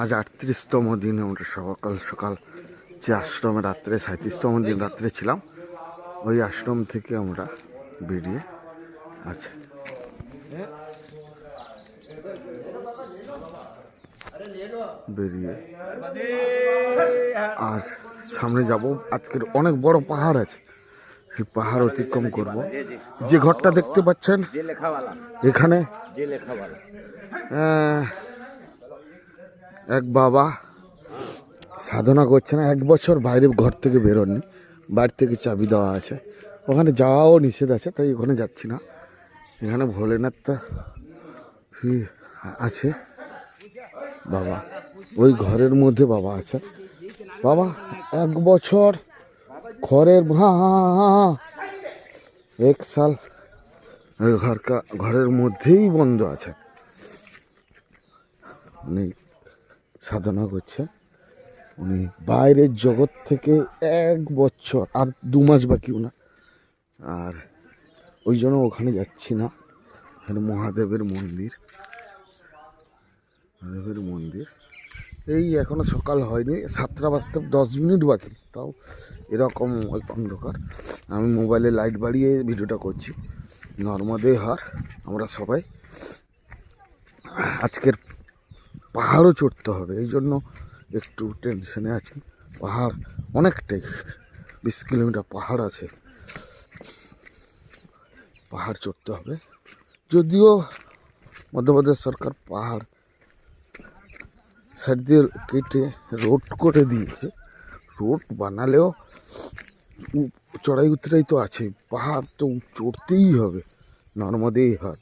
আজ ৩৮তম দিন। আমরা সকাল সকাল যে আশ্রমে রাত্রে ৩৭তম দিন রাত্রে ছিলাম, ওই আশ্রম থেকে আমরা বেরিয়ে আছি। বেরিয়ে আর সামনে যাব। আজকের অনেক বড় পাহাড় আছে, সেই পাহাড় অতিক্রম করব। যে ঘরটা দেখতে পাচ্ছেন এখানে এক বাবা সাধনা করছে না, ১ বছর বাইরে ঘর থেকে বেরোননি, বাড়ি থেকে চাবি দেওয়া আছে, ওখানে যাওয়াও নিষেধ আছে, তাই ওখানে যাচ্ছি না। এখানে ভোলেনাথটা আছে, বাবা ওই ঘরের মধ্যে বাবা আছে। বাবা ১ বছর ঘরের ১ সাল ওই ঘরের মধ্যেই বন্ধ আছে। উনি সাধনা করছেন, উনি বাইরের জগৎ থেকে ১ বছর আর ২ মাস বাকি ওনার। আর ওই জন্য ওখানে যাচ্ছি না। এখানে মহাদেবের মন্দির, এই এখনো সকাল হয়নি, ৭টা বাজতে ১০ মিনিট বাকি, তাও এরকম অন্ধকার। আমি মোবাইলে লাইট বাড়িয়ে ভিডিওটা করছি। নর্মদে হার আমরা সবাই আজকের পাহাড়ও চড়তে হবে, এই জন্য একটু টেনশনে আছি। পাহাড় অনেকটাই, ২০ কিলোমিটার পাহাড় আছে, পাহাড় চড়তে হবে। যদিও মধ্যপ্রদেশ সরকার পাহাড় সাইড দিয়ে কেটে রোড করে দিয়েছে, রোড বানালেও চড়াই উতরাই তো আছে, পাহাড় তো চড়তেই হবে। নর্মদেই হার।